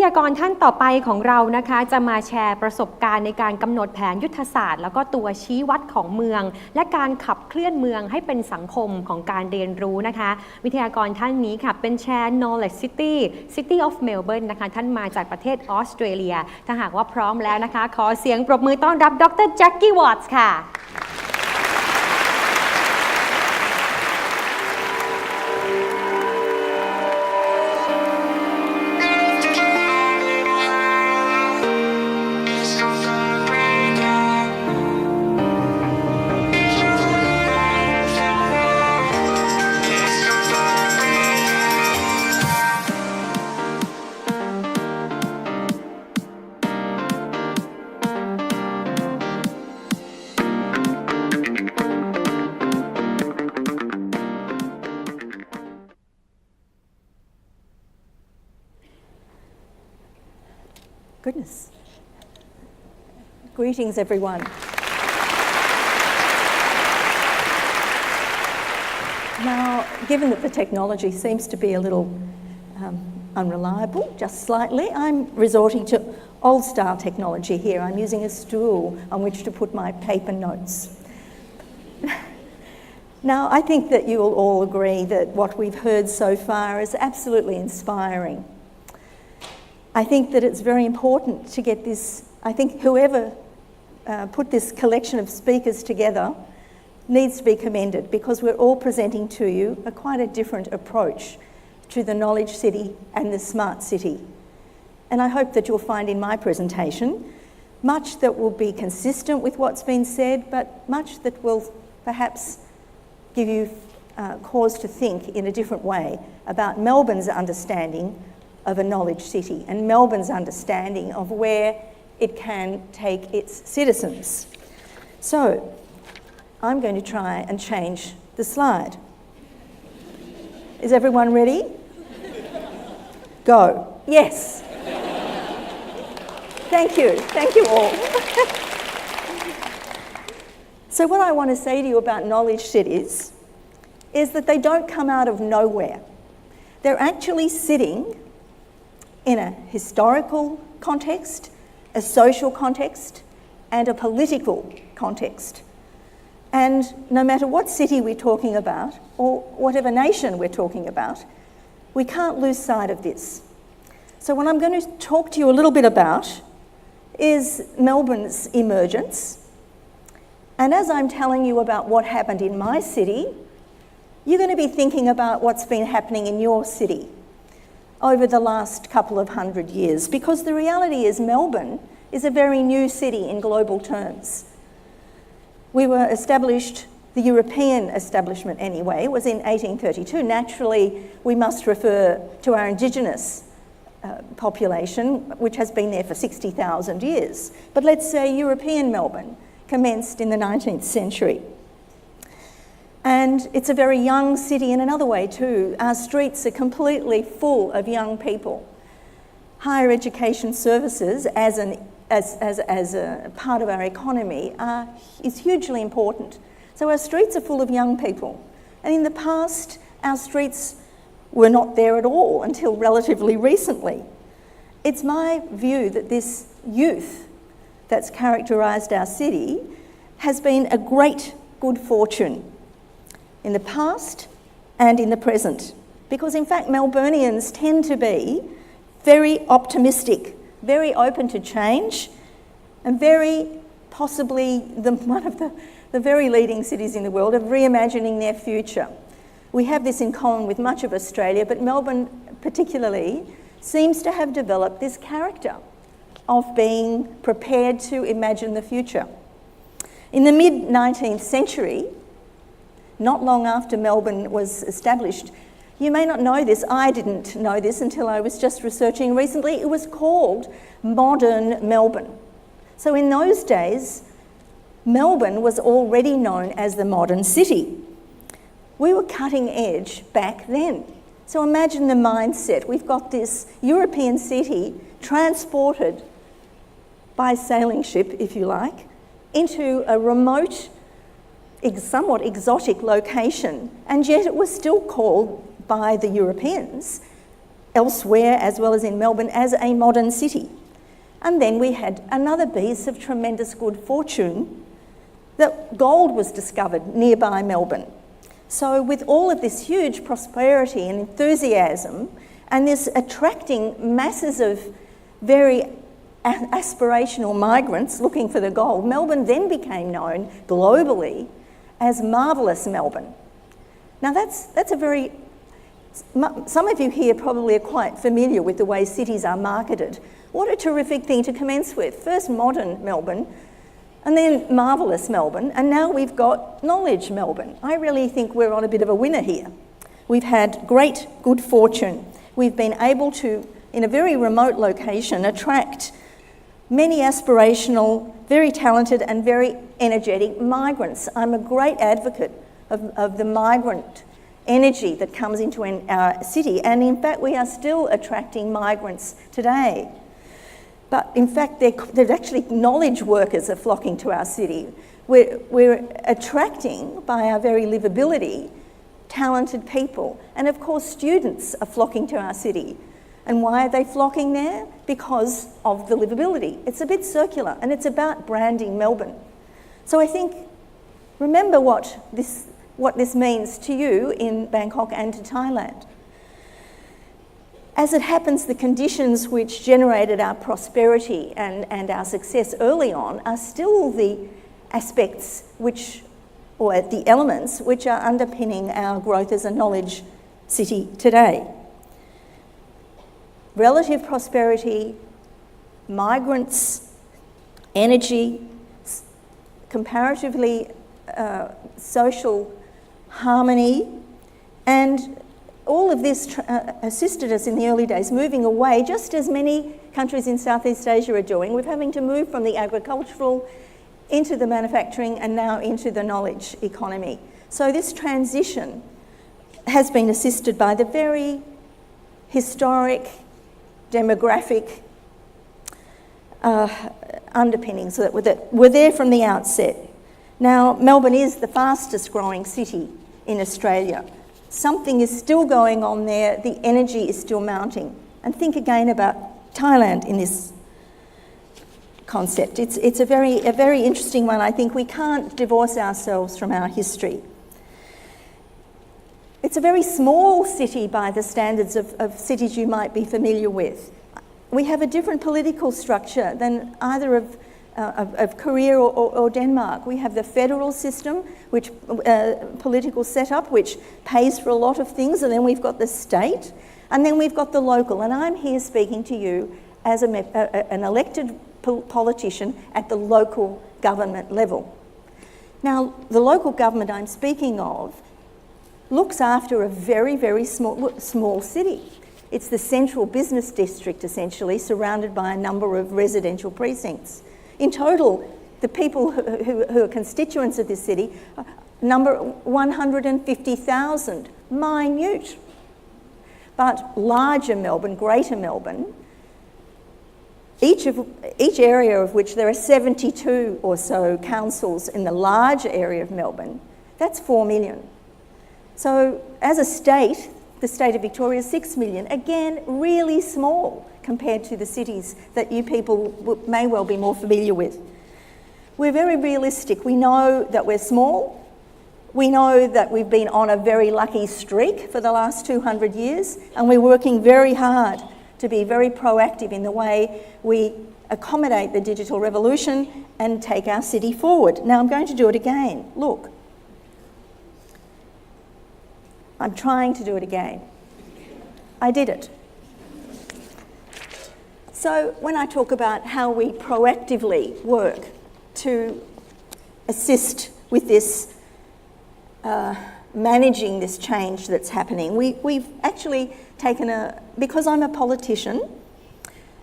ทยากรท่านต่อไปของเรานะคะจะมาแชร์ประสบการณ์ในการกำหนดแผนยุทธศาสตร์แล้วก็ตัวชี้วัดของเมืองและการขับเคลื่อนเมืองให้เป็นสังคมของการเรียนรู้นะคะวิทยากรท่านนี้ค่ะเป็นแชร์ Knowledge City of Melbourne นะคะท่านมาจากประเทศออสเตรเลียถ้าหากว่าพร้อมแล้วนะคะขอเสียงปรบมือต้อนรับดร. แจ็คกี้วอตส์ค่ะ Goodness. Greetings, everyone. Now, given that the technology seems to be a little unreliable, just slightly, I'm resorting to old-style technology here. I'm using a stool on which to put my paper notes. Now, I think that you will all agree that what we've heard so far is absolutely inspiring. I think that it's very important to get this. I think whoever put this collection of speakers together needs to be commended because we're all presenting to you quite a different approach to the knowledge city and the smart city. And I hope that you'll find in my presentation much that will be consistent with what's been said, but much that will perhaps give you cause to think in a different way about Melbourne's understanding of a knowledge city and Melbourne's understanding of where it can take its citizens. So, I'm going to try and change the slide. Is everyone ready? Go. Yes. Thank you all. So what I want to say to you about knowledge cities is that they don't come out of nowhere. They're actually sitting in a historical context, a social context, and a political context. And no matter what city we're talking about, or whatever nation we're talking about, we can't lose sight of this. So what I'm going to talk to you a little bit about is Melbourne's emergence. And as I'm telling you about what happened in my city, you're going to be thinking about what's been happening in your city over the last couple of hundred years, because the reality is Melbourne is a very new city in global terms. We were established, the European establishment anyway, was in 1832. Naturally, we must refer to our Indigenous population, which has been there for 60,000 years. But let's say European Melbourne commenced in the 19th century. And it's a very young city in another way too. Our streets are completely full of young people. Higher education services as a part of our economy is hugely important. So our streets are full of young people. And in the past, our streets were not there at all until relatively recently. It's my view that this youth that's characterised our city has been a great good fortune in the past and in the present. Because in fact, Melburnians tend to be very optimistic, very open to change, and very possibly one of the very leading cities in the world of reimagining their future. We have this in common with much of Australia, but Melbourne particularly seems to have developed this character of being prepared to imagine the future. In the mid-19th century, not long after Melbourne was established, you may not know this, I didn't know this until I was just researching recently, it was called modern Melbourne. So in those days, Melbourne was already known as the modern city. We were cutting edge back then. So imagine the mindset. We've got this European city transported by sailing ship, if you like, into a remote, somewhat exotic location, and yet it was still called by the Europeans elsewhere as well as in Melbourne as a modern city. And then we had another piece of tremendous good fortune that gold was discovered nearby Melbourne. So with all of this huge prosperity and enthusiasm and this attracting masses of very aspirational migrants looking for the gold, Melbourne then became known globally as Marvellous Melbourne. Now that's a very... Some of you here probably are quite familiar with the way cities are marketed. What a terrific thing to commence with. First modern Melbourne, and then marvellous Melbourne, and now we've got knowledge Melbourne. I really think we're on a bit of a winner here. We've had great good fortune. We've been able to, in a very remote location, attract many aspirational, very talented and very energetic migrants. I'm a great advocate of the migrant energy that comes into our city, and in fact we are still attracting migrants today. But in fact there's actually knowledge workers are flocking to our city. We're attracting, by our very livability, talented people, and of course students are flocking to our city. And why are they flocking there? Because of the livability. It's a bit circular, and it's about branding Melbourne. So I think, remember what this means to you in Bangkok and to Thailand. As it happens, the conditions which generated our prosperity and our success early on are still the aspects or the elements which are underpinning our growth as a knowledge city today. Relative prosperity, migrants, energy, comparatively social harmony, and all of this assisted us in the early days, moving away, just as many countries in Southeast Asia are doing. We're having to move from the agricultural into the manufacturing and now into the knowledge economy. So this transition has been assisted by the very historic, demographic underpinnings that were there from the outset. Now, Melbourne is the fastest growing city in Australia. Something is still going on there, the energy is still mounting. And think again about Thailand in this concept. It's a very interesting one. I think we can't divorce ourselves from our history. It's a very small city by the standards of cities you might be familiar with. We have a different political structure than either of Korea or Denmark. We have the federal system, which political setup, which pays for a lot of things, and then we've got the state, and then we've got the local. And I'm here speaking to you as an elected politician at the local government level. Now, the local government I'm speaking of looks after a very, very small city. It's the central business district, essentially, surrounded by a number of residential precincts. In total, the people who are constituents of this city number 150,000, minute. But larger Melbourne, Greater Melbourne, each area of which there are 72 or so councils in the larger area of Melbourne, that's 4 million. So as a state, the state of Victoria is 6 million. Again, really small compared to the cities that you people may well be more familiar with. We're very realistic. We know that we're small. We know that we've been on a very lucky streak for the last 200 years, and we're working very hard to be very proactive in the way we accommodate the digital revolution and take our city forward. Now I'm going to do it again. Look. I'm trying to do it again. I did it. So when I talk about how we proactively work to assist with this, managing this change that's happening, we've actually taken because I'm a politician,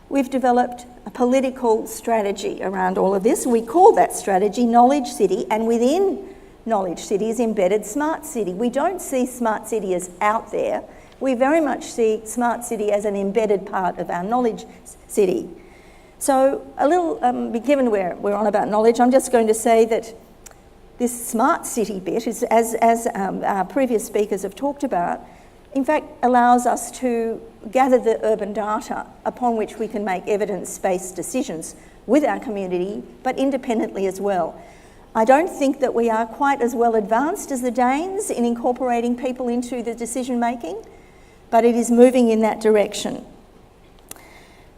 we've developed a political strategy around all of this. We call that strategy Knowledge City, and within Knowledge City is embedded Smart City. We don't see Smart City as out there. We very much see Smart City as an embedded part of our Knowledge City. So a little, given we're on about knowledge, I'm just going to say that this Smart City bit is, as our previous speakers have talked about, in fact allows us to gather the urban data upon which we can make evidence-based decisions with our community, but independently as well. I don't think that we are quite as well advanced as the Danes in incorporating people into the decision making, but it is moving in that direction.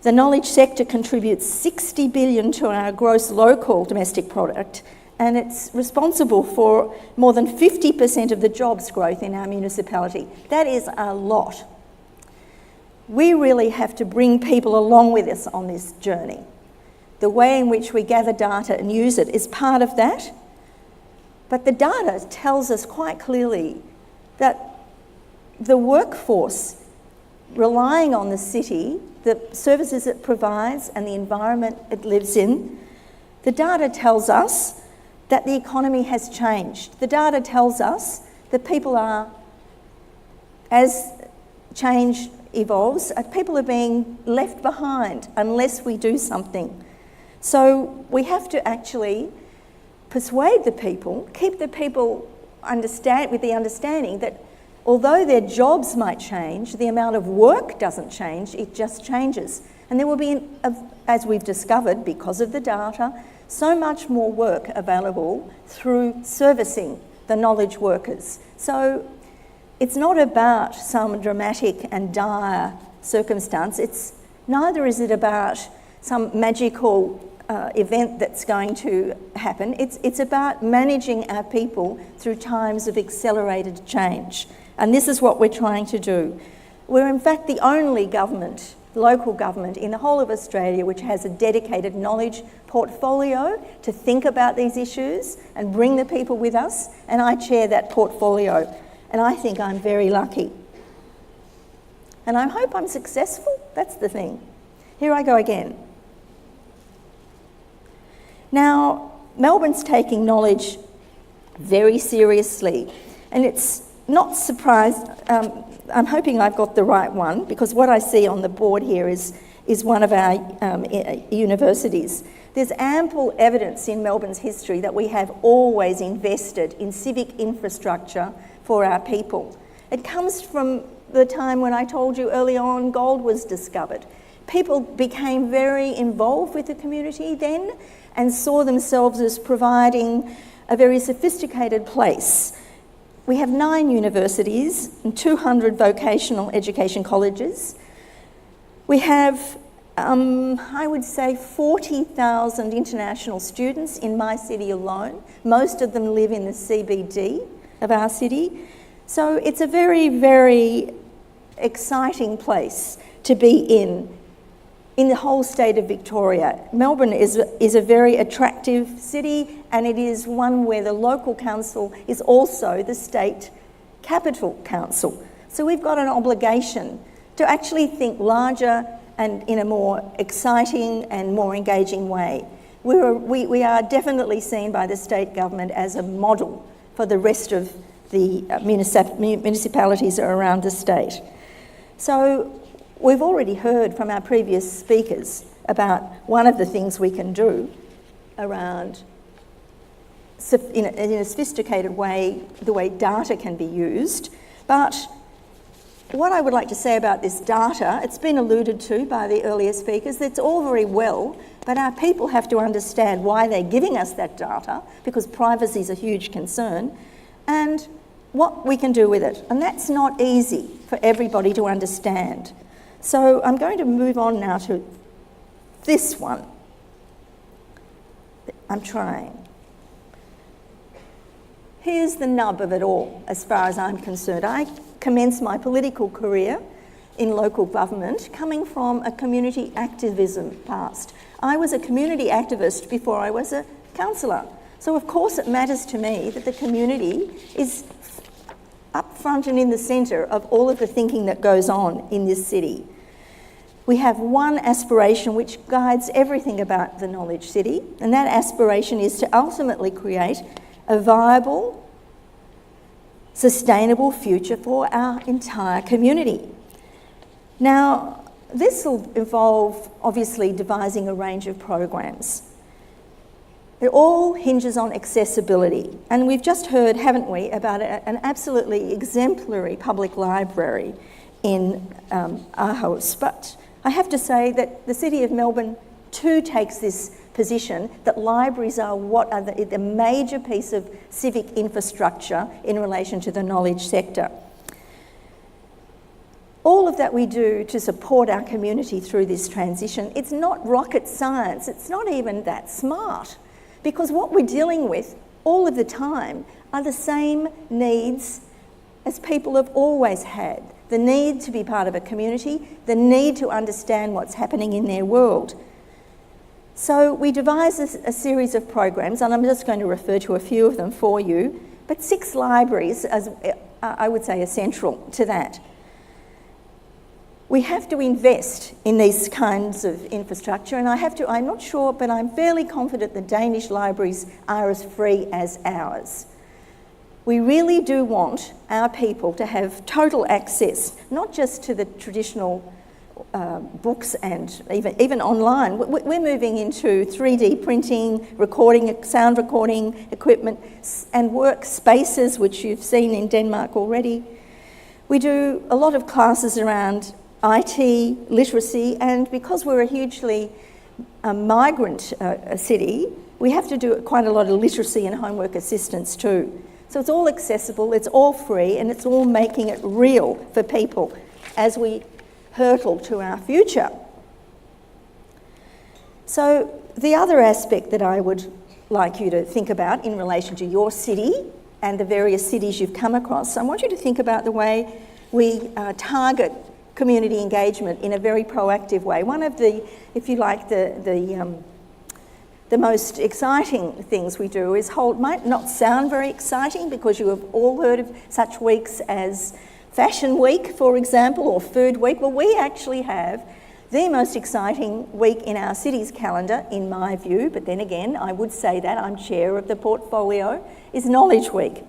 The knowledge sector contributes 60 billion to our gross local domestic product, and it's responsible for more than 50% of the jobs growth in our municipality. That is a lot. We really have to bring people along with us on this journey. The way in which we gather data and use it is part of that, but the data tells us quite clearly that the workforce relying on the city, the services it provides and the environment it lives in, the data tells us that the economy has changed. The data tells us that people are, as change evolves, people are being left behind unless we do something. So we have to actually persuade the people, keep the people with the understanding that although their jobs might change, the amount of work doesn't change, it just changes. And there will be, as we've discovered because of the data, so much more work available through servicing the knowledge workers. So it's not about some dramatic and dire circumstance. Neither is it about some magical event that's going to happen. It's about managing our people through times of accelerated change. And this is what we're trying to do. We're in fact the only government, local government in the whole of Australia which has a dedicated knowledge portfolio to think about these issues and bring the people with us, and I chair that portfolio. And I think I'm very lucky. And I hope I'm successful, that's the thing. Here I go again. Now, Melbourne's taking knowledge very seriously, and it's not surprised, I'm hoping I've got the right one, because what I see on the board here is one of our universities. There's ample evidence in Melbourne's history that we have always invested in civic infrastructure for our people. It comes from the time when I told you early on gold was discovered. People became very involved with the community then and saw themselves as providing a very sophisticated place. We have 9 universities and 200 vocational education colleges. We have, I would say, 40,000 international students in my city alone. Most of them live in the CBD of our city. So it's a very, very exciting place to be in the whole state of Victoria. Melbourne is a very attractive city, and it is one where the local council is also the state capital council. So we've got an obligation to actually think larger and in a more exciting and more engaging way. We are definitely seen by the state government as a model for the rest of the municipalities around the state. So we've already heard from our previous speakers about one of the things we can do around, in a sophisticated way, the way data can be used. But what I would like to say about this data, it's been alluded to by the earlier speakers, it's all very well, but our people have to understand why they're giving us that data, because privacy is a huge concern, and what we can do with it. And that's not easy for everybody to understand. So I'm going to move on now to this one. I'm trying. Here's the nub of it all, as far as I'm concerned. I commenced my political career in local government coming from a community activism past. I was a community activist before I was a councillor. So of course it matters to me that the community is up front and in the centre of all of the thinking that goes on in this city. We have one aspiration which guides everything about the knowledge city, and that aspiration is to ultimately create a viable, sustainable future for our entire community. Now, this will involve obviously devising a range of programs. It all hinges on accessibility. And we've just heard, haven't we, about an absolutely exemplary public library in Aarhus. But I have to say that the City of Melbourne too takes this position that libraries are what are the major piece of civic infrastructure in relation to the knowledge sector. All of that we do to support our community through this transition, it's not rocket science, it's not even that smart, because what we're dealing with all of the time are the same needs as people have always had. The need to be part of a community, the need to understand what's happening in their world. So we devised a series of programs, and I'm just going to refer to a few of them for you, but 6 libraries, as I would say, are central to that. We have to invest in these kinds of infrastructure, and I'm not sure, but I'm fairly confident the Danish libraries are as free as ours. We really do want our people to have total access, not just to the traditional books and even online. We're moving into 3D printing, recording, sound recording equipment, and work spaces, which you've seen in Denmark already. We do a lot of classes around IT, literacy, and because we're a hugely migrant city, we have to do quite a lot of literacy and homework assistance too. So it's all accessible, it's all free, and it's all making it real for people as we hurtle to our future. So the other aspect that I would like you to think about in relation to your city and the various cities you've come across, I want you to think about the way we target community engagement in a very proactive way. One of the, if you like, the most exciting things we do is might not sound very exciting because you have all heard of such weeks as Fashion Week, for example, or Food Week. Well, we actually have the most exciting week in our city's calendar, in my view, but then again, I would say that I'm chair of the portfolio, is Knowledge Week.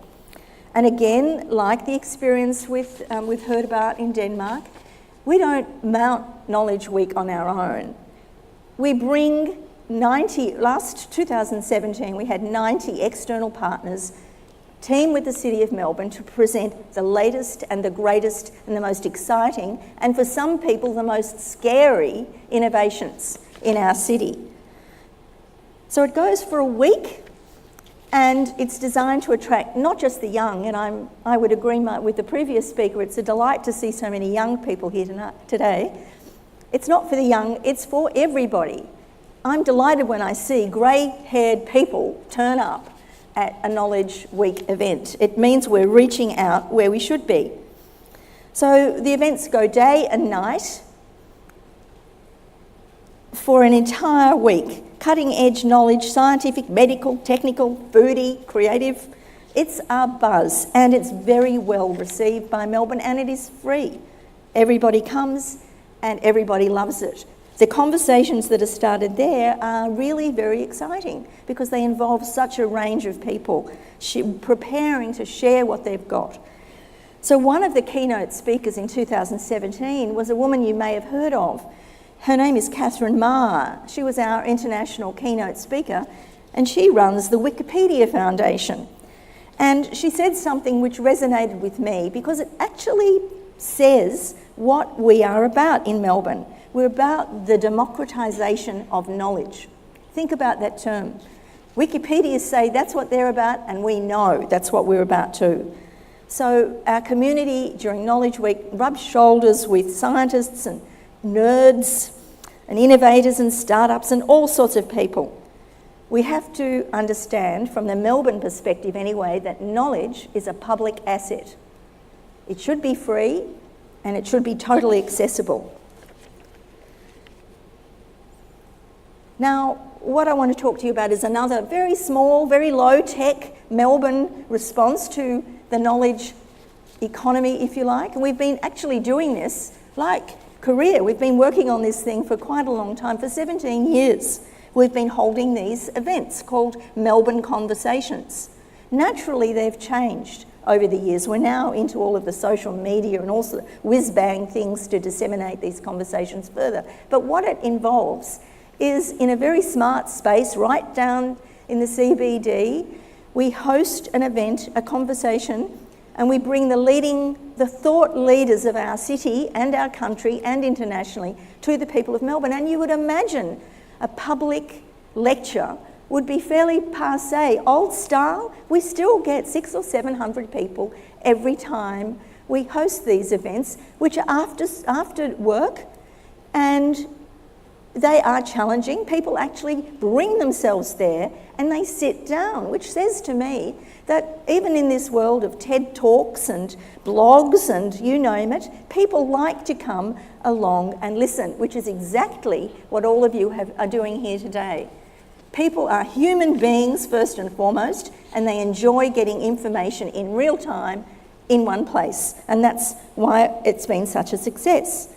And again, like the experience we've heard about in Denmark, we don't mount Knowledge Week on our own. We bring 2017, we had 90 external partners team with the City of Melbourne to present the latest and the greatest and the most exciting, and for some people, the most scary innovations in our city. So it goes for a week, and it's designed to attract not just the young, and I would agree with the previous speaker, it's a delight to see so many young people here today. It's not for the young, it's for everybody. I'm delighted when I see grey-haired people turn up at a Knowledge Week event. It means we're reaching out where we should be. So the events go day and night for an entire week. Cutting edge knowledge, scientific, medical, technical, foodie, creative. It's a buzz, and it's very well received by Melbourne, and it is free. Everybody comes and everybody loves it. The conversations that are started there are really very exciting because they involve such a range of people preparing to share what they've got. So one of the keynote speakers in 2017 was a woman you may have heard of. Her name is Catherine Ma. She was our international keynote speaker, and she runs the Wikipedia Foundation. And she said something which resonated with me because it actually says what we are about in Melbourne. We're about the democratisation of knowledge. Think about that term. Wikipedia say that's what they're about, and we know that's what we're about too. So our community during Knowledge Week rubs shoulders with scientists and nerds and innovators and startups and all sorts of people. We have to understand, from the Melbourne perspective anyway, that knowledge is a public asset. It should be free and it should be totally accessible. Now, what I want to talk to you about is another very small, very low-tech Melbourne response to the knowledge economy, if you like. And we've been actually doing this like Korea. We've been working on this thing for quite a long time. For 17 years, we've been holding these events called Melbourne Conversations. Naturally, they've changed over the years. We're now into all of the social media and also whiz-bang things to disseminate these conversations further. But what it involves is in a very smart space, right down in the CBD, we host an event, a conversation, and we bring the thought leaders of our city and our country and internationally to the people of Melbourne. And you would imagine a public lecture would be fairly passé, old style. We still get 600 or 700 people every time we host these events, which are after work, and they are challenging. People actually bring themselves there and they sit down, which says to me that even in this world of TED Talks and blogs and you name it, people like to come along and listen, which is exactly what all of you are doing here today. People are human beings first and foremost, and they enjoy getting information in real time in one place, and that's why it's been such a success.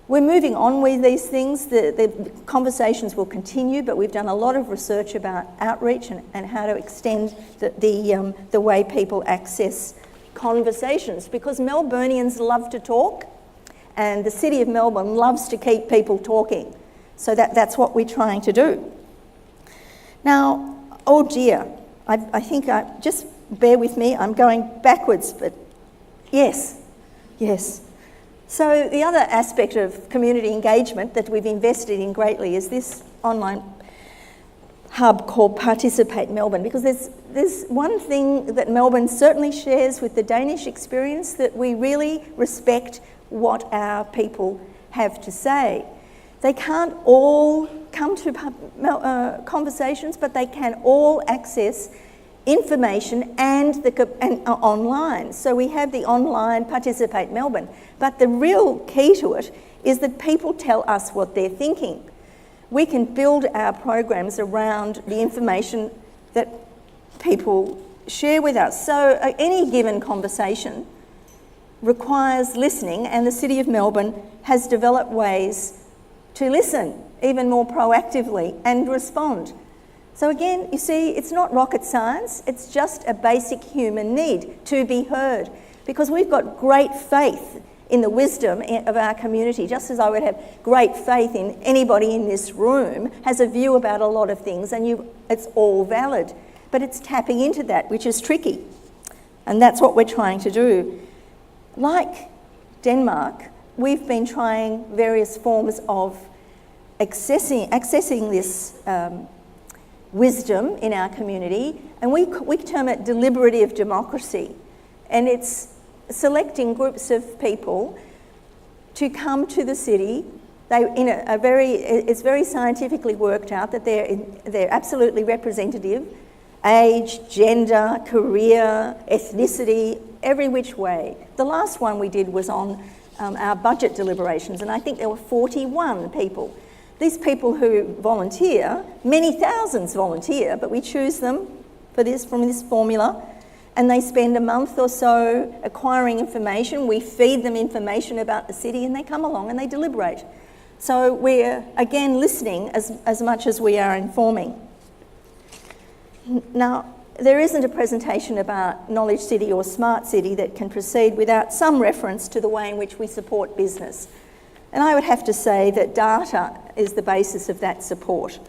We're moving on with these things. The conversations will continue, but we've done a lot of research about outreach and how to extend the way people access conversations, because Melburnians love to talk and the City of Melbourne loves to keep people talking. So that's what we're trying to do. Now, oh dear, I think just bear with me, I'm going backwards, but yes. So the other aspect of community engagement that we've invested in greatly is this online hub called Participate Melbourne, because there's one thing that Melbourne certainly shares with the Danish experience, that we really respect what our people have to say. They can't all come to conversations, but they can all access information and online. So we have the online Participate Melbourne, but the real key to it is that people tell us what they're thinking. We can build our programs around the information that people share with us. So any given conversation requires listening, and the City of Melbourne has developed ways to listen even more proactively and respond. So again, you see, it's not rocket science, it's just a basic human need to be heard, because we've got great faith in the wisdom of our community, just as I would have great faith in anybody in this room has a view about a lot of things, and it's all valid. But it's tapping into that, which is tricky. And that's what we're trying to do. Like Denmark, we've been trying various forms of accessing this wisdom in our community, and we term it deliberative democracy. And it's selecting groups of people to come to the city. It's very scientifically worked out that they're absolutely representative, age, gender, career, ethnicity, every which way. The last one we did was on our budget deliberations, and I think there were 41 people. These people who volunteer, many thousands volunteer, but we choose them from this formula, and they spend a month or so acquiring information. We feed them information about the city, and they come along and they deliberate. So we're, again, listening as much as we are informing. Now, there isn't a presentation about Knowledge City or Smart City that can proceed without some reference to the way in which we support business. And I would have to say that data is the basis of that support.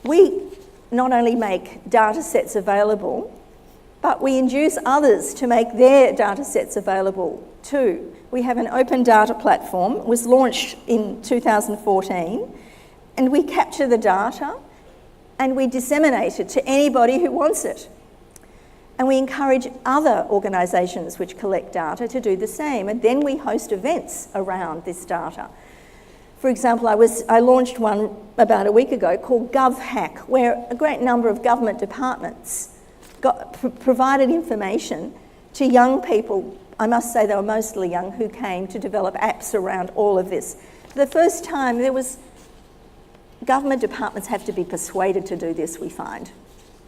We not only make data sets available, but we induce others to make their data sets available too. We have an open data platform. It was launched in 2014, and we capture the data and we disseminate it to anybody who wants it. And we encourage other organisations which collect data to do the same, and then we host events around this data. For example, I launched one about a week ago called GovHack, where a great number of government departments provided information to young people. I must say they were mostly young, who came to develop apps around all of this. For the first time, government departments have to be persuaded to do this, we find,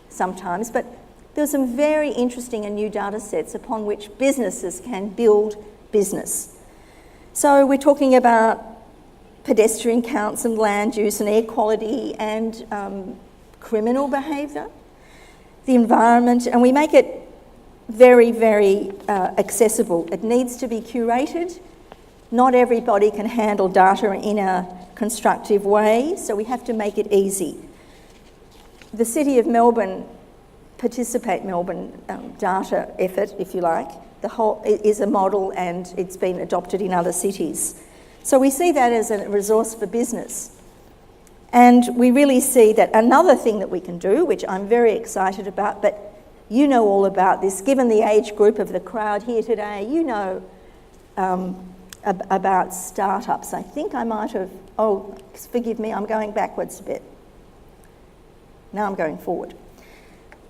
sometimes, but there are some very interesting and new data sets upon which businesses can build business. So we're talking about pedestrian counts and land use and air quality and criminal behaviour, the environment, and we make it very, very accessible. It needs to be curated. Not everybody can handle data in a constructive way, so we have to make it easy. the City of Melbourne data effort, if you like, the whole is a model and it's been adopted in other cities. So we see that as a resource for business. And we really see that another thing that we can do, which I'm very excited about, but you know all about this, given the age group of the crowd here today, you know about startups. I think I might have, oh, forgive me, I'm going backwards a bit. Now I'm going forward.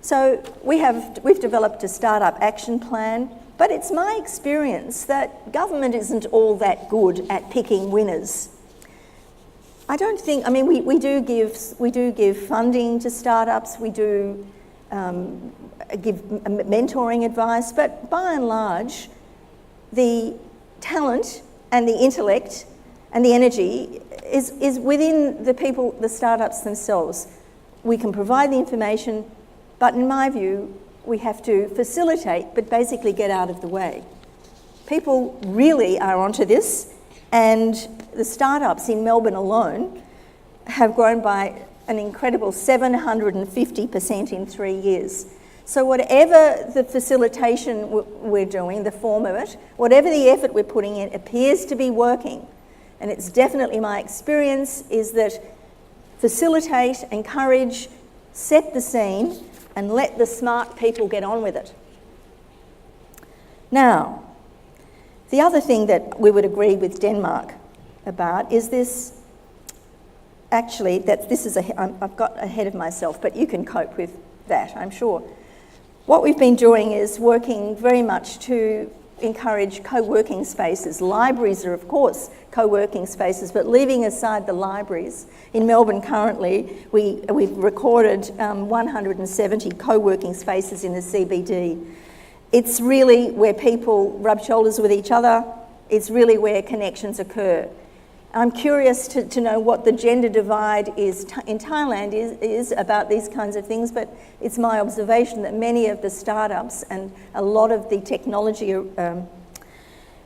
So we've developed a startup action plan, but it's my experience that government isn't all that good at picking winners. I don't think, I mean, we do give funding to startups, we do give mentoring advice, but by and large, the talent and the intellect and the energy is within the people, the startups themselves. We can provide the information, but in my view, we have to facilitate, but basically get out of the way. People really are onto this, and the startups in Melbourne alone have grown by an incredible 750% in 3 years. So whatever the facilitation we're doing, the form of it, whatever the effort we're putting in appears to be working. And it's definitely my experience is that facilitate, encourage, set the scene, and let the smart people get on with it. Now, the other thing that we would agree with Denmark about is this, actually, that this is I've got ahead of myself, but you can cope with that, I'm sure. What we've been doing is working very much to encourage co-working spaces. Libraries are, of course, co-working spaces, but leaving aside the libraries, in Melbourne currently, we've recorded 170 co-working spaces in the CBD. It's really where people rub shoulders with each other. It's really where connections occur. I'm curious to know what the gender divide is in Thailand is about these kinds of things, but it's my observation that many of the startups and a lot of the technology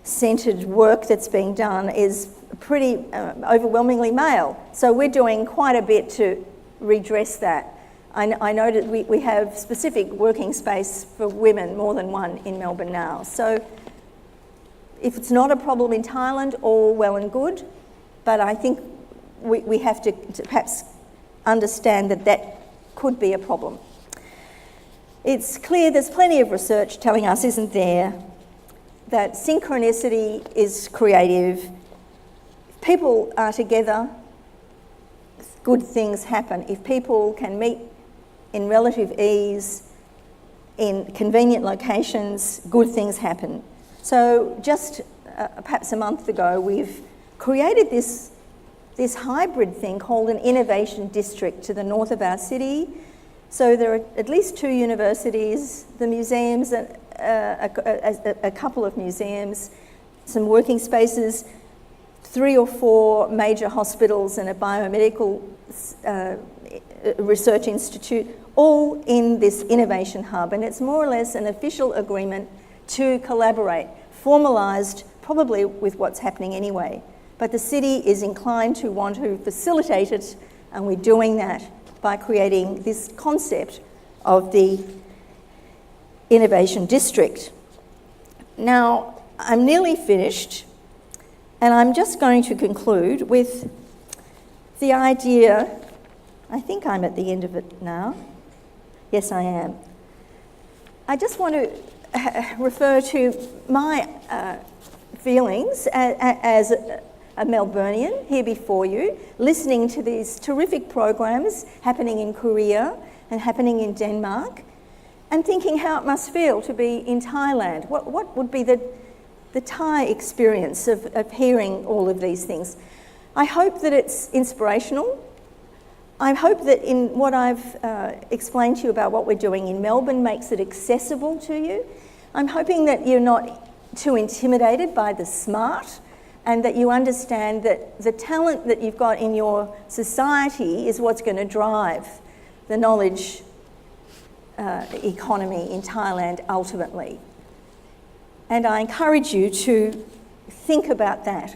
centred work that's being done is pretty overwhelmingly male. So we're doing quite a bit to redress that. I know that we have specific working space for women, more than one in Melbourne now. So if it's not a problem in Thailand, all well and good, but I think we have to perhaps understand that that could be a problem. It's clear there's plenty of research telling us, isn't there, that synchronicity is creative. If people are together, good things happen. If people can meet in relative ease, in convenient locations, good things happen. So just perhaps a month ago, we've created this hybrid thing called an innovation district to the north of our city. So there are at least 2 universities, the museums, a couple of museums, some working spaces, 3 or 4 major hospitals and a biomedical research institute, all in this innovation hub. And it's more or less an official agreement to collaborate, formalised probably with what's happening anyway. But the city is inclined to want to facilitate it, and we're doing that by creating this concept of the innovation district. Now, I'm nearly finished, and I'm just going to conclude with the idea, I think I'm at the end of it now. Yes, I am. I just want to refer to my feelings as a Melburnian here before you, listening to these terrific programs happening in Korea and happening in Denmark, and thinking how it must feel to be in Thailand. What would be the Thai experience of hearing all of these things? I hope that it's inspirational. I hope that in what I've explained to you about what we're doing in Melbourne makes it accessible to you. I'm hoping that you're not too intimidated by the smart, and that you understand that the talent that you've got in your society is what's going to drive the knowledge economy in Thailand ultimately. And I encourage you to think about that.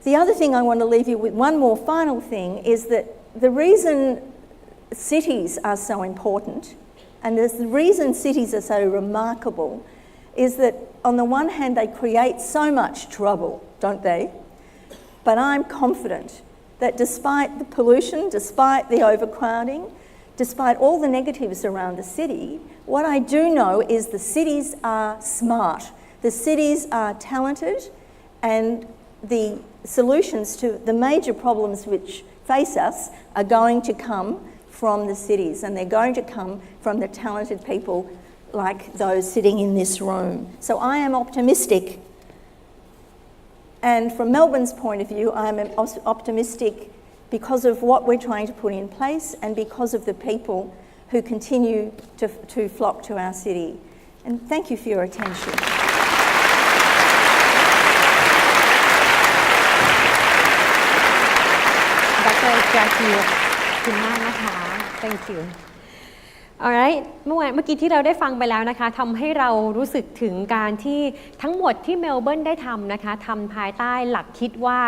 The other thing I want to leave you with, one more final thing, is that the reason cities are so important, and the reason cities are so remarkable is that on the one hand they create so much trouble, don't they? But I'm confident that despite the pollution, despite the overcrowding, despite all the negatives around the city, what I do know is the cities are smart, the cities are talented, and the solutions to the major problems which face us are going to come from the cities, and they're going to come from the talented people like those sitting in this room. So I am optimistic. And from Melbourne's point of view, I am optimistic because of what we're trying to put in place and because of the people who continue to flock to our city. And thank you for your attention. Dr. Jackie ขอบคุณมากนะคะ Thank you. Alright เมื่อกี้ที่เราได้ฟังไปแล้วนะคะทำให้เรารู้สึกถึงการที่ทั้งหมดที่เมลเบิร์นได้ทำนะคะทำภายใต้หลักคิดว่า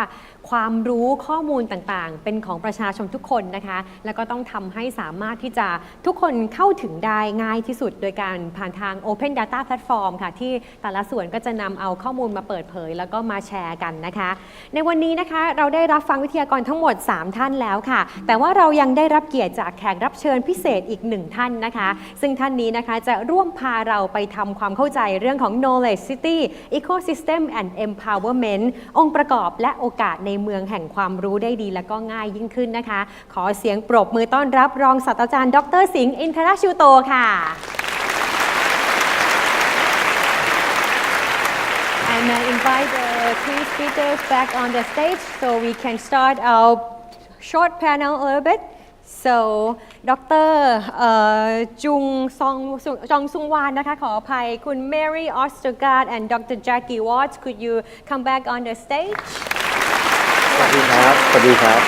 ความรู้ข้อมูลต่างๆเป็นของประชาชนทุกคนนะคะแล้วก็ต้องทำให้สามารถที่จะทุกคนเข้าถึงได้ง่ายที่สุดโดยการผ่านทาง Open Data Platform ค่ะที่แต่ละส่วนก็จะนำเอาข้อมูลมาเปิดเผยแล้วก็มาแชร์กันนะคะในวันนี้นะคะเราได้รับฟังวิทยากรทั้งหมด3ท่านแล้วค่ะแต่ว่าเรายังได้รับเกียรติจากแขกรับเชิญพิเศษอีก1ท่านนะคะซึ่งท่านนี้นะคะจะร่วมพาเราไปทำความเข้าใจเรื่องของ Knowledge City Ecosystem and Empowerment องค์ประกอบและโอกาสในเมืองแห่งความรู้ได้ดีและก็ง่ายยิ่งขึ้นนะคะขอเสียงปรบมือต้อนรับรองศาสตราจารย์ดร.สิงห์อินทรชูโตค่ะ And I invite the three speakers back on the stage so we can start our short panel a little bit. So ดร.จงซุงวานนะคะขออภัยคุณ Mary Ostergaard and Dr. Jackie Watts could you come back on the stage สวัสดีครับสวัสดีครับ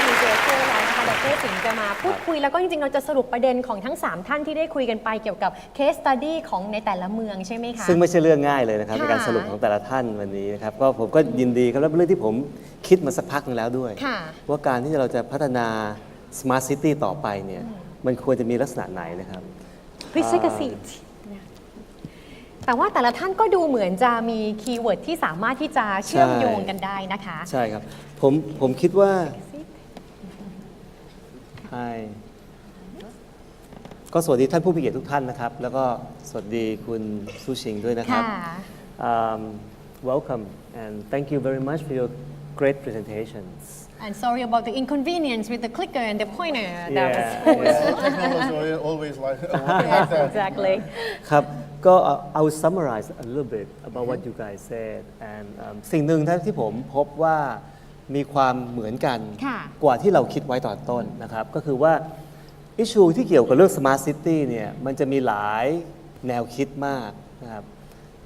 มีเจอเจอแล้วนะคะดร.สิงห์จะมาพูดคุยแล้วก็จริงๆเราจะสรุปประเด็นของทั้ง3ท่านที่ได้คุยกันไปเกี่ยวกับ case study ของในแต่ละเมืองใช่ไหมคะซึ่งไม่ใช่เรื่องง่ายเลยนะครับในการสรุปของแต่ละท่านวันนี้นะครับก็ผมก็ยินดีครับและเป็นเรื่องที่ผมคิดมาสักพักนึงแล้วด้วยว่าการที่เราจะพัฒนาSmart City ต่อไปเนี่ยมันควรจะมีลักษณะไหนนะครับ Please take a seat แต่ว่าแต่ละท่านก็ดูเหมือนจะมีคีย์เวิร์ดที่สามารถที่จะเชื่อมโยงกันได้นะคะใช่ครับผมคิดว่าก็สวัสดีท่านผู้มีเกียรติทุกท่านนะครับแล้วก็สวัสดีคุณซูชิงด้วยนะครับ Welcome and thank you very much for your great presentations.And sorry about the inconvenience with the clicker and the pointer. Technology always like that. Exactly. ครับก็ I will summarize a little bit about what you guys said and สิ่งหนึ่งที่ผมพบว่ามีความเหมือนกันกว่าที่เราคิดไว้ตอนต้นนะครับก็คือว่า issue ที่เกี่ยวกับเรื่อง Smart City เนี่ยมันจะมีหลายแนวคิดมากนะครับ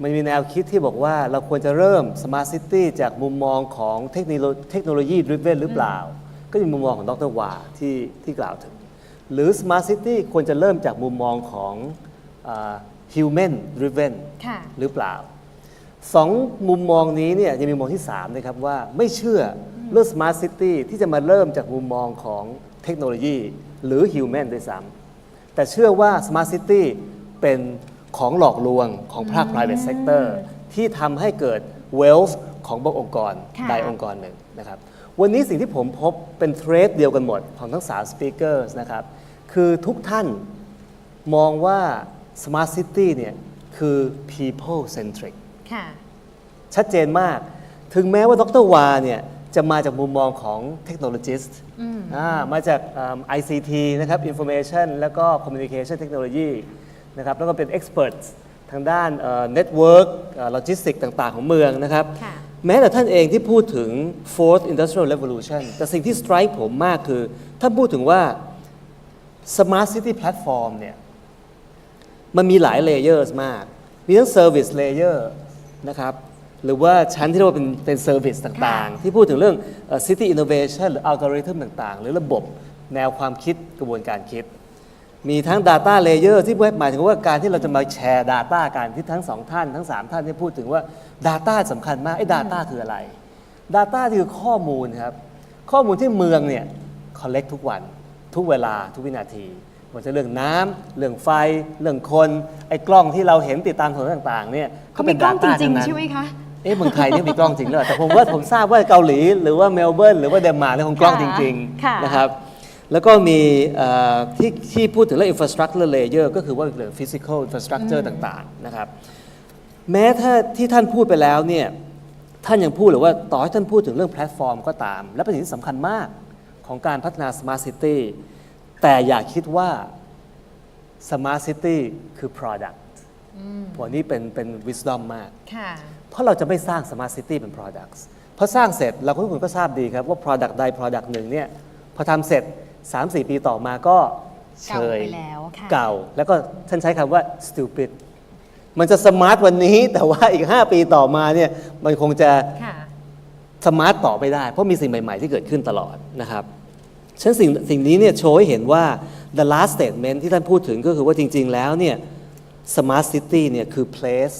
มันมีแนวคิดที่บอกว่าเราควรจะเริ่ม Smart City จากมุมมองของเทคโนโลยี driven หรือเปล่าก็มีมุมมองของดร.วาที่กล่าวถึงหรือ Smart City ควรจะเริ่มจากมุมมองของ human driven หรือเปล่าสองมุมมองนี้เนี่ยจะมีมุมมองที่3นะครับว่าไม่เชื่อเรื่อง Smart City ที่จะมาเริ่มจากมุมมองของเทคโนโลยีหรือ human ด้วยซ้ำแต่เชื่อว่า Smart City เป็นของหลอกลวงของภาค private sector ที่ทำให้เกิด wealth ของบางองค์กรใดองค์กรหนึ่งนะครับวันนี้สิ่งที่ผมพบเป็นเทรดเดียวกันหมดของทั้ง3 speakers นะครับคือทุกท่านมองว่า smart city เนี่ยคือ people centric ชัดเจนมากถึงแม้ว่าดร.วาเนี่ยจะมาจากมุมมองของ technologist มาจาก ICT นะครับ information แล้วก็ communication technologyนะครับแล้วก็เป็น expert ทางด้าน network logistics ต่างๆของเมืองนะครับแม้แต่ท่านเองที่พูดถึง fourth industrial revolution แต่สิ่งที่ strike ผมมากคือท่านพูดถึงว่า smart city platform เนี่ยมันมีหลาย layers มากมีทั้ง service layer นะครับหรือว่าชั้นที่เรียกว่าเป็น service ต่างๆที่พูดถึงเรื่อง city innovation หรือ algorithm ต่างๆหรือระบบแนวความคิดกระบวนการคิดมีทั้ง data layer ที่หมายถึงว่าการที่เราจะมาแชร์ data กันที่ทั้ง2ท่านทั้ง3ท่านที่พูดถึงว่า data สำคัญมากไอ้ data คืออะไร data คือข้อมูลครับข้อมูลที่เมืองเนี่ย collect ทุกวัน ทุกเวลาทุกวินาทีมันจะเรื่องน้ำเรื่องไฟเรื่องคนไอ้กล้องที่เราเห็นติดตามถนนต่างๆเนี่ยก็เป็น กล้องจ data ริง ทั้ ๆ นั้น ใช่ไหมคะ เมืองไทยเนี่ยมีกล้องจริงหรือเปล่าแต่ผมทราบว่าเกาหลีหรือว่าเมลเบิร์นหรือว่าเดนมาร์กเนี่ยคงกล้องจริง ค่ะ ๆนะครับแล้วก็มีที่พูดถึงเรื่อง infrastructure layer ก็คือว่าเรื่อง physical infrastructure ต่างๆนะครับแม้ถ้าที่ท่านพูดไปแล้วเนี่ยท่านยังพูดเลยว่าต่อให้ท่านพูดถึงเรื่องแพลตฟอร์มก็ตามและเป็นสิ่งที่สำคัญมากของการพัฒนา smart city แต่อย่าคิดว่า smart city คือ product พวกนี้เป็น wisdom มากเพราะเราจะไม่สร้าง smart city เป็น products พอสร้างเสร็จเราทุกคนก็ทราบดีครับว่า product ใด product หนึ่งเนี่ยพอทำเสร็จ 3-4 ปีต่อมาก็เชยเก่าแล้วก็ท่านใช้คำว่า stupid มันจะสมาร์ทวันนี้แต่ว่าอีก 5 ปีต่อมาเนี่ยมันคงจะสมาร์ทต่อไปได้เพราะมีสิ่งใหม่ๆที่เกิดขึ้นตลอดนะครับฉะนั้นสิ่งนี้เนี่ยโชว์ให้เห็นว่า the last statement ที่ท่านพูดถึงก็คือว่าจริงๆแล้วเนี่ย smart city เนี่ยคือ place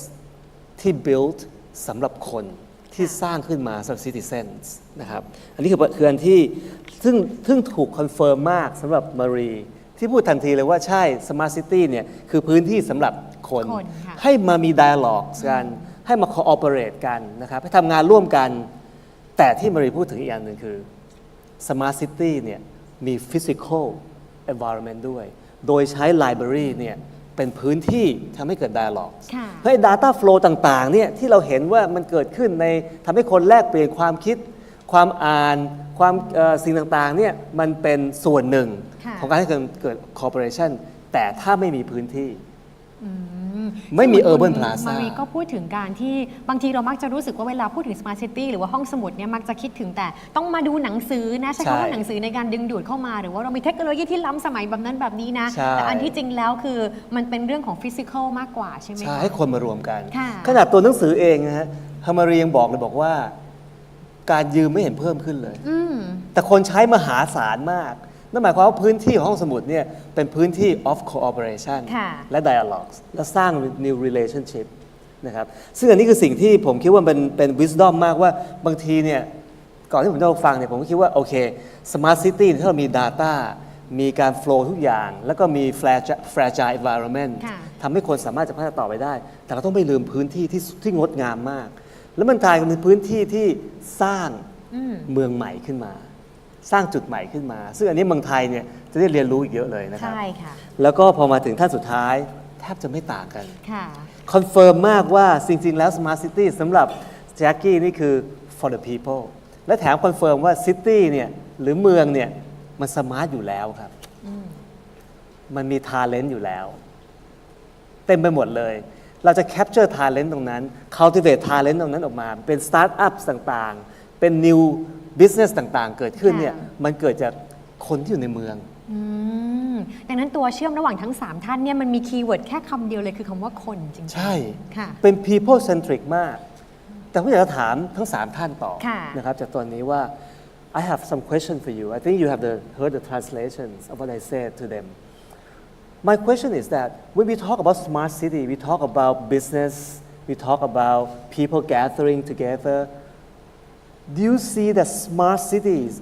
ที่ built สำหรับคนที่สร้างขึ้นมาสำหรับ citizens นะครับอันนี้คืออันที่ซึ่งถูกคอนเฟิร์มมากสำหรับมารีที่พูดทันทีเลยว่าใช่ smart city เนี่ยคือพื้นที่สำหรับคนให้มามี dialogue กันให้มา cooperate กันนะครับให้ทำงานร่วมกันแต่ที่มารีพูดถึงอีกอย่างหนึ่งคือ smart city เนี่ยมี physical environment ด้วยโดยใช้ library เนี่ยเป็นพื้นที่ทำให้เกิด dialogue เพื่อให้ data flow ต่างๆเนี่ยที่เราเห็นว่ามันเกิดขึ้นในทำให้คนแลกเปลี่ยนความคิดความอ่านความสิ่งต่างๆเนี่ยมันเป็นส่วนหนึ่งของการให้เกิด cooperation แต่ถ้าไม่มีพื้นที่ไม่มี urban plaza มารีก็พูดถึงการที่บางทีเรามักจะรู้สึกว่าเวลาพูดถึง smart city หรือว่าห้องสมุดเนี่ยมักจะคิดถึงแต่ต้องมาดูหนังสือนะใช้คำว่าหนังสือในการดึงดูดเข้ามาหรือว่าเรามีเทคโนโลยีที่ล้ำสมัยแบบนั้นแบบนี้นะแต่อันที่จริงแล้วคือมันเป็นเรื่องของ physical มากกว่าใช่ไหมคะใช่ให้คนมารวมกันขนาดตัวหนังสือเองนะฮะฮามารียังบอกว่าการยืมไม่เห็นเพิ่มขึ้นเลยแต่คนใช้มหาศาลมากนั่นหมายความว่าพื้นที่ของห้องสมุดเนี่ยเป็นพื้นที่ of cooperation และ dialogues และสร้าง new relationship นะครับซึ่งอันนี้คือสิ่งที่ผมคิดว่าเป็น wisdom มากว่าบางทีเนี่ยก่อนที่ผมจะฟังเนี่ยผมก็คิดว่าโอเค smart city ถ้าเรามี data มีการ flow ทุกอย่างแล้วก็มี fragile environment ทำให้คนสามารถจะพัฒนาต่อไปได้แต่เราต้องไม่ลืมพื้นที่ที่งดงามมากแล้วมันกลายเป็นพื้นที่ที่สร้างเมืองใหม่ขึ้นมาสร้างจุดใหม่ขึ้นมาซึ่งอันนี้เมืองไทยเนี่ยจะได้เรียนรู้อีกเยอะเลยนะครับใช่ค่ะแล้วก็พอมาถึงท่านสุดท้ายแทบจะไม่ต่างกันคอนเฟิร์มมากว่าจริงๆแล้ว Smart City สำหรับแจ็คกี้นี่คือ for the people และแถมคอนเฟิร์มว่า City เนี่ยหรือเมืองเนี่ยมันสมาร์ทอยู่แล้วครับมันมี talent อยู่แล้วเต็มไปหมดเลยเราจะ capture talent ตรงนั้น cultivate talent ตรงนั้นออกมาเป็น startup ต่างๆเป็น new business ต่างๆเกิดขึ้นเนี่ยมันเกิดจากคนที่อยู่ในเมืองดังนั้นตัวเชื่อมระหว่างทั้ง3ท่านเนี่ยมันมีคีย์เวิร์ดแค่คำเดียวเลยคือคำว่าคนจริงๆใช่เป็น people centric มากแต่ผมอยากจะถามทั้ง3ท่านต่อนะครับจากตอนนี้ว่า I have some question for you I think you have heard the translations of what I said to them My question is that when we talk about smart city we talk about business we talk about people gathering together Do you see that smart cities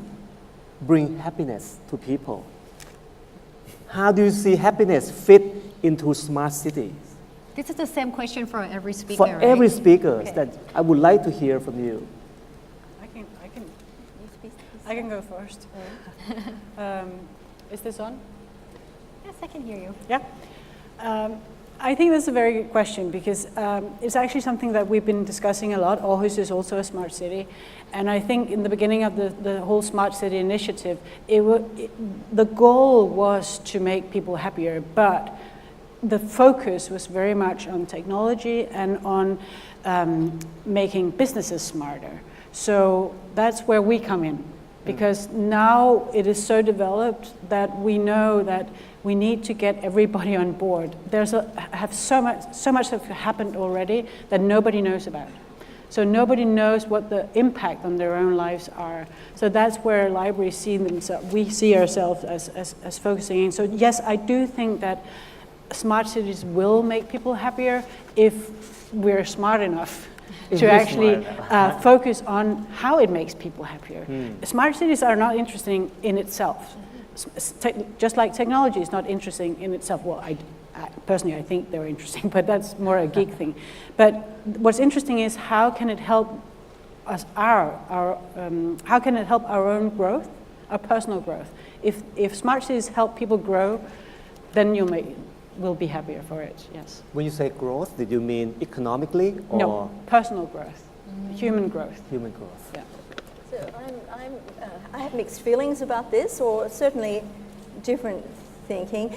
bring happiness to people? How do you see happiness fit into smart cities? This is the same question for every speaker. For every speaker, that I would like to hear from you. I can go first. Is this on? Yes, I can hear you. Yeah. I think that's a very good question because it's actually something that we've been discussing a lot. Aarhus is also a smart city. And I think in the beginning of the whole smart city initiative, the goal was to make people happier, but the focus was very much on technology and on making businesses smarter. So that's where we come in. Because now it is so developed that we know that we need to get everybody on board. So much have happened already that nobody knows about. So nobody knows what the impact on their own lives are. So that's where libraries see themselves. We see ourselves as focusing. So yes, I do think that smart cities will make people happier if we're smart enough to actually focus on how it makes people happier. Smart cities are not interesting in itself. just like technology is not interesting in itself. Well, personally, I think they're interesting, but that's more a geek thing. But what's interesting is how can it help us how can it help our own growth, our personal growth? If smart cities help people grow, then will be happier for it. Yes. When you say growth, did you mean economically or No, personal growth, human growth. human growth? Yeah. So I have mixed feelings about this, or certainly different thinking.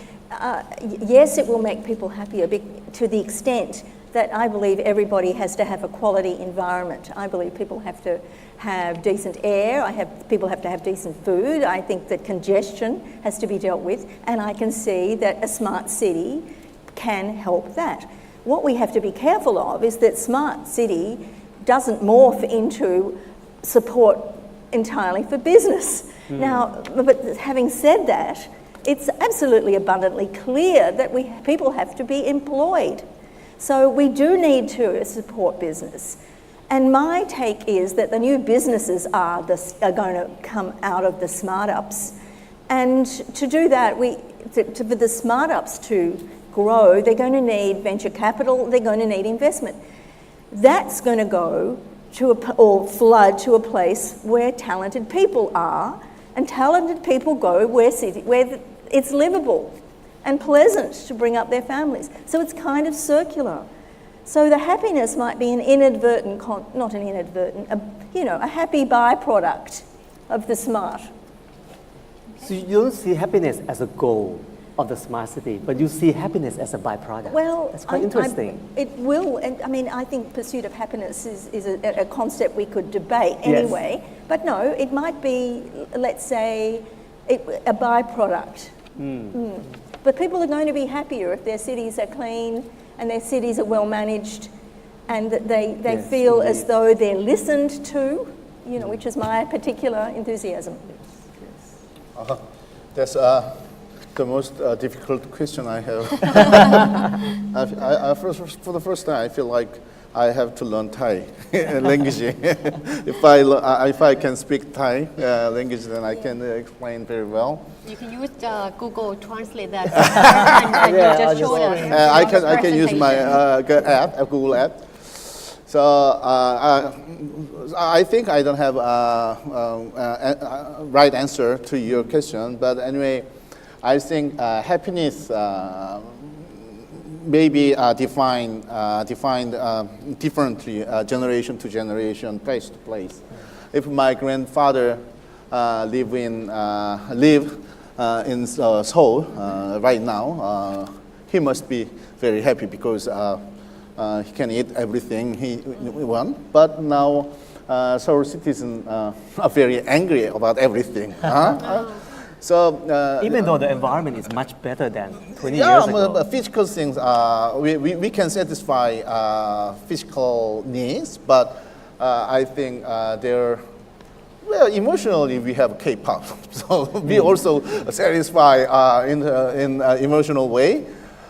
Yes, it will make people happier to the extent that I believe everybody has to have a quality environment. I believe people have to have decent air. People have to have decent food. I think that congestion has to be dealt with, and I can see that a smart city can help that. What we have to be careful of is that smart city doesn't morph into support entirely for business. Now, but having said that, it's absolutely abundantly clear that people have to be employed. So we do need to support business. And my take is that the new businesses are going to come out of the smart-ups. And to do that, for the smart-ups to grow, they're going to need venture capital, they're going to need investment. That's going to go or flood to a place where talented people are, and talented people go where it's livable and pleasant to bring up their families. So it's kind of circular. So the happiness might be an inadvertent, not an inadvertent, a happy byproduct of the smart. So you don't see happiness as a goal of the smart city, but you see happiness as a byproduct. Well, that's quite interesting. It will, and I mean, I think pursuit of happiness is a concept we could debate anyway. Yes. But no, it might be, let's say, a byproduct. But people are going to be happier if their cities are clean and their cities are well managed, and that they Yes, feel indeed. as though they're listened to, which is my particular enthusiasm. That's the most difficult question I have. For the first time, I feel like I have to learn Thai language. If I can speak Thai language, then I can explain very well. You can use Google Translate that and you just show us. I can use my app, Google app. So I think I don't have a right answer to your question, but anyway, I think happiness may be defined differently, generation to generation, place to place. If my grandfather live in Seoul right now, he must be very happy because he can eat everything he wants. But now Seoul citizens are very angry about everything. So Even though the environment is much better than 20 years ago. Physical things, we can satisfy physical needs, but I think emotionally we have K-pop, so we also satisfy in emotional way.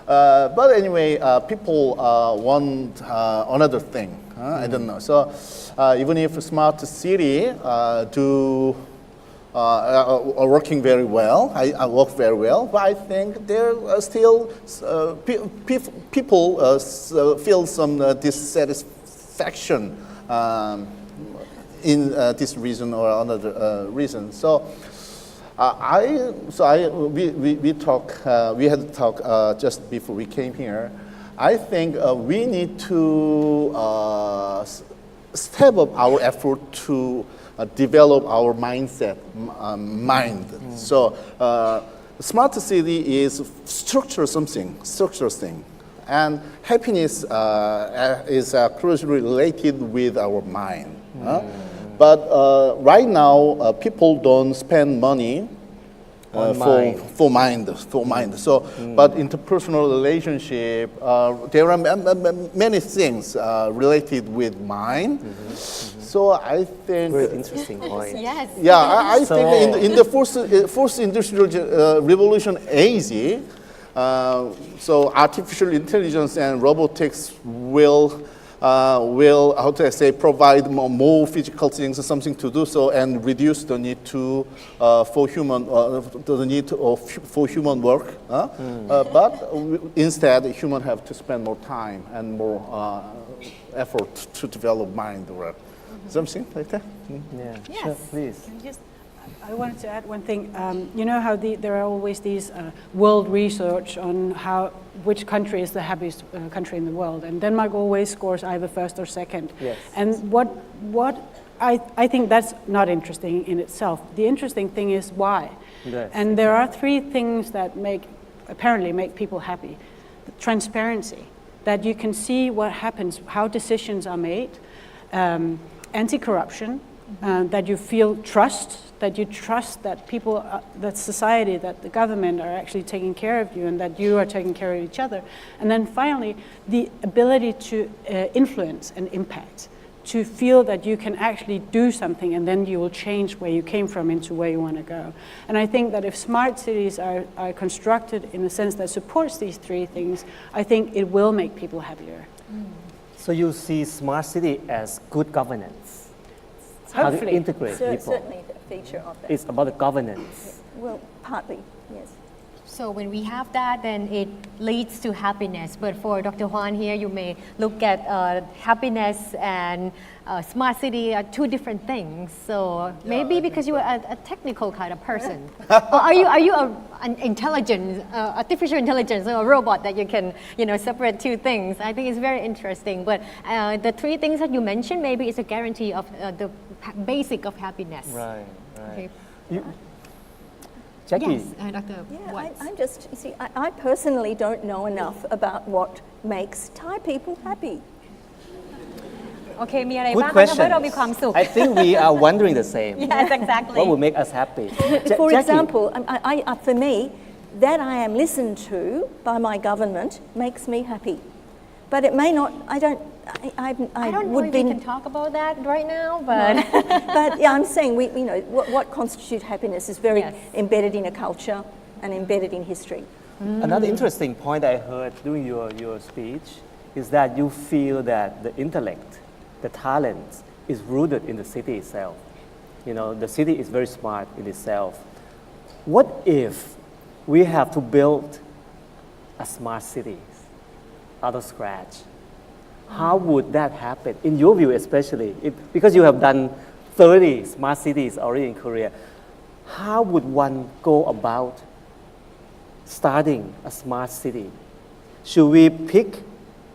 But anyway, people want another thing. I don't know. So even if smart city are working very well, I work very well, but I think there are still people feel some dissatisfaction in this reason or another reason. So we had to talk just before we came here. I think we need to step up our effort to develop our mind. So smart city is structure thing, and happiness is closely related with our mind. But right now, people don't spend money for mind. So, but interpersonal relationship, there are many things related with mind. So I think Very interesting point. Yes. yeah, I think in the first industrial revolution age, so artificial intelligence and robotics will will, how do I say, provide more physical things, something to do so, and reduce the need to for human for human work. But instead, human have to spend more time and more effort to develop mind work. Something like that. Yeah, Yes. sure, please. I wanted to add one thing. You know how there are always these world research on which country is the happiest country in the world, and Denmark always scores either first or second. Yes. And what I think that's not interesting in itself. The interesting thing is why. Yes, And there are three things that apparently make people happy. Transparency, that you can see what happens, how decisions are made. Anti-corruption, that you feel trust, that you trust that people, that society, that the government are actually taking care of you and that you are taking care of each other. And then finally, the ability to influence and impact, to feel that you can actually do something and then you will change where you came from into where you want to go. And I think that if smart cities are constructed in a sense that supports these three things, I think it will make people happier. So you see smart city as good governance. How to Hopefully. integrate people. Certainly a feature of that. It's about the governance. Well, partly, yes. So when we have that, then it leads to happiness. But for Dr. Juan here, you may look at happiness and smart city are two different things. So maybe because you are a technical kind of person, or are you an intelligent, artificial intelligence, or a robot that you can separate two things? I think it's very interesting. But the three things that you mentioned maybe is a guarantee of the basic of happiness. Right. Okay. Jackie. Yes, Dr. Yeah, Watts. I'm just, you see, I personally don't know enough about what makes Thai people happy. โอเคมีอะไร Good บ้างที่ทำให้ question. เรามีความสุข I think we are wondering the same. Yes, exactly. What will make us happy? For Jackie, example, for me, that I am listened to by my government makes me happy. But it may not, I don't know would if be... we can talk about that right now, but But yeah, I'm saying, what constitutes happiness is very Yes. embedded in a culture and embedded in history. Another interesting point I heard during your speech is that you feel that the intellect, the talent is rooted in the city itself. The city is very smart in itself. What if we have to build a smart city out of scratch? How would that happen? In your view especially, because you have done 30 smart cities already in Korea, how would one go about starting a smart city? Should we pick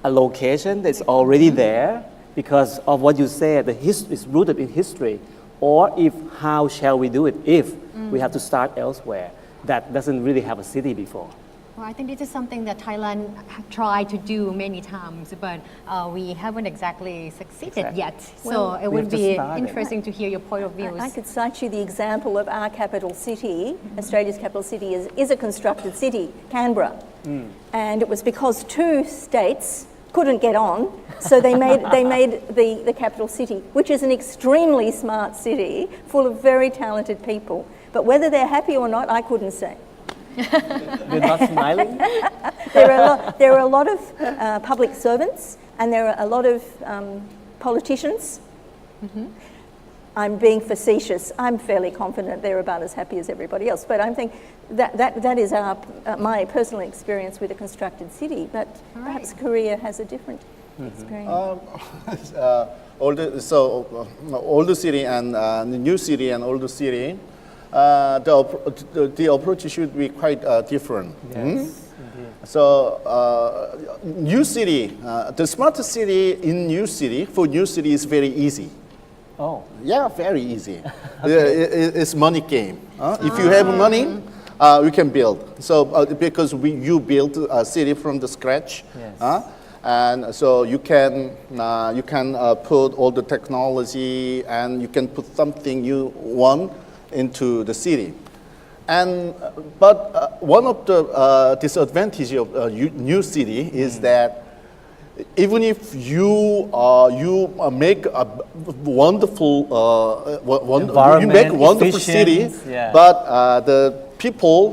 a location that's already there because of what you said, is rooted in history? Or how shall we do it if we have to start elsewhere that doesn't really have a city before? well, I think this is something that Thailand tried to do many times, but we haven't exactly succeeded Exactly. yet. So Well, it we would have to be start it. interesting to hear your point of views. I could cite you the example of our capital city. Australia's capital city is a constructed city, Canberra. And it was because two states couldn't get on, so they made the capital city, which is an extremely smart city full of very talented people. But whether they're happy or not, I couldn't say. They're not smiling? There are a lot of public servants and there are a lot of politicians. I'm being facetious. I'm fairly confident they're about as happy as everybody else. But I'm thinking that is my personal experience with a constructed city. But perhaps Korea has a different experience. Older city and the new city and older city, the approach should be quite different. Yes. So new city, the smart city in new city, for new city is very easy. Oh. Yeah, very easy. It's money game. If you have money, we can build. So because you build a city from the scratch, Yes. and so you can put all the technology and you can put something you want into the city. But one of the disadvantages of new city is that even if you make a wonderful you make wonderful city, yeah. but the people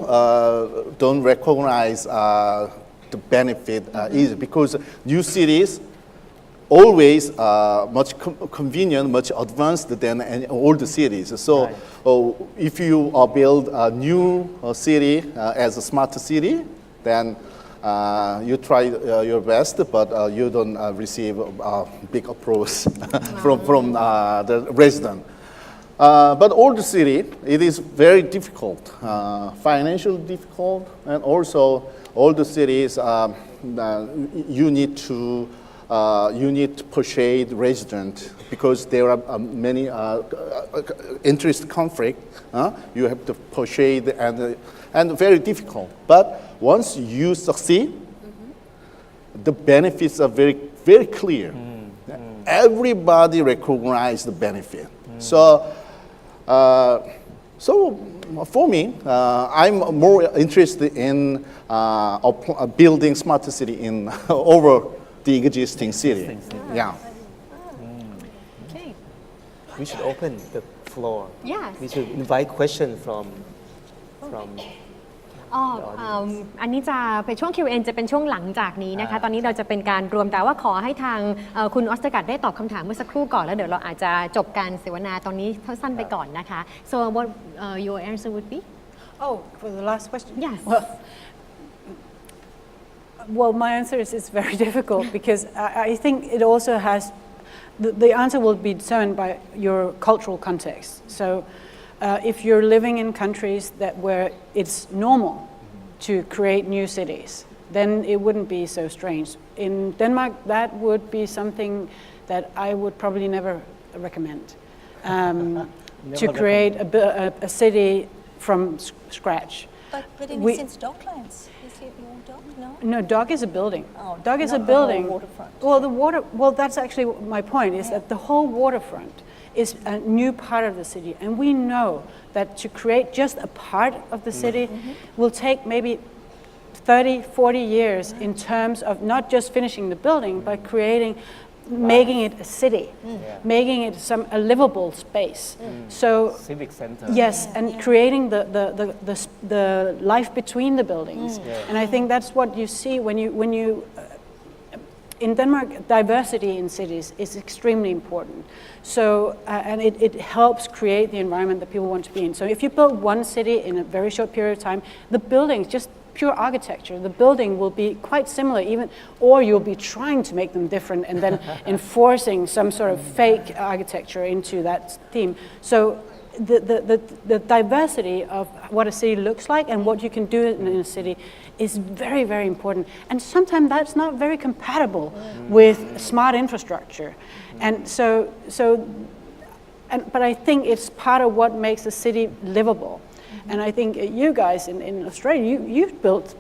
don't recognize the benefit easy because new cities always much convenient, much advanced than all the cities. So if you build a new city as a smart city, then you try your best, but you don't receive big approach from the resident. But older city, it is very difficult, financially difficult, and also older cities, you need to persuade residents because there are many interest conflict. You have to persuade and very difficult. But once you succeed, the benefits are very, very clear. Everybody recognizes the benefit. So for me, I'm more interested in building smart city in over the existing city. Yeah. Okay. We should open the floor. Yes. We should invite questions from อันนี้จะเป็นช่วง Q&A จะเป็นช่วงหลังจากนี้นะคะ ตอนนี้เราจะเป็นการรวมแต่ว่าขอให้ทางคุณออสเตอร์กัดได้ตอบคำถามเมื่อสักครู่ก่อนแล้วเดี๋ยวเราอาจจะจบการเสวนาตอนนี้สั้นไปก่อนนะคะ so what your answer would be Oh, for the last question? Yes. Well, my answer is very difficult because I think it also has, the answer will be determined by your cultural context. So if you're living in countries where it's normal to create new cities, then it wouldn't be so strange. In Denmark, that would be something that I would probably never recommend. To create a city from scratch. But in a sense, Docklands, is it your dock? No? No, dock is a building. Oh, Dock is not a the whole building. waterfront. Well, that's actually my point, is that the whole waterfront is a new part of the city. And we know that to create just a part of the city will take maybe 30, 40 years in terms of not just finishing the building, but making it a city, making it a livable space. So civic center. yes, and creating the life between the buildings. And I think that's what you see when you in Denmark, diversity in cities is extremely important. So, and it helps create the environment that people want to be in. So if you build one city in a very short period of time, the buildings, just pure architecture, the building will be quite similar even, or you'll be trying to make them different and then enforcing some sort of fake architecture into that theme. So the diversity of what a city looks like and what you can do in a city is very, very important. And sometimes that's not very compatible with smart infrastructure. And but I think it's part of what makes a city livable. And I think you guys in Australia, you've built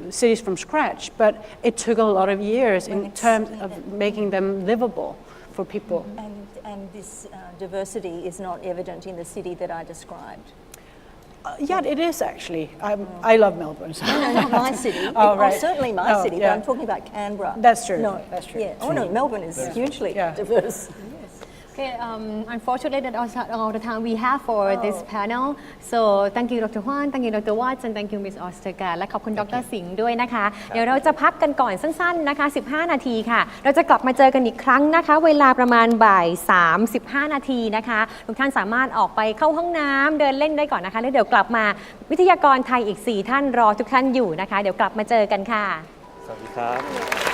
cities from scratch, but it took a lot of years in terms of making them livable for people. And this diversity is not evident in the city that I described. Yeah, it is actually. I love Melbourne. So. No, not my city. Certainly my city, but I'm talking about Canberra. That's true. No, that's true. Yeah. Oh no, Melbourne is hugely diverse. Okay, unfortunately that's all the time we have for this panel. So thank you Dr. Huan, thank you Dr. Watts, and thank you Ms. Ostergaard และขอบคุณดร. สิงห์ด้วยนะคะ เดี๋ยวเราจะพักกันก่อนสั้นๆนะคะ15 นาทีค่ะ เราจะกลับมาเจอกันอีกครั้งนะคะ เวลาประมาณบ่าย 3:15 นาทีนะคะทุกท่านสามารถออกไปเข้าห้องน้ำเดินเล่นได้ก่อนนะคะแล้วเดี๋ยวกลับมาวิทยากรไทยอีก4 ท่านรอทุกท่านอยู่นะคะเดี๋ยวกลับมาเจอกันค่ะ สวัสดีครับ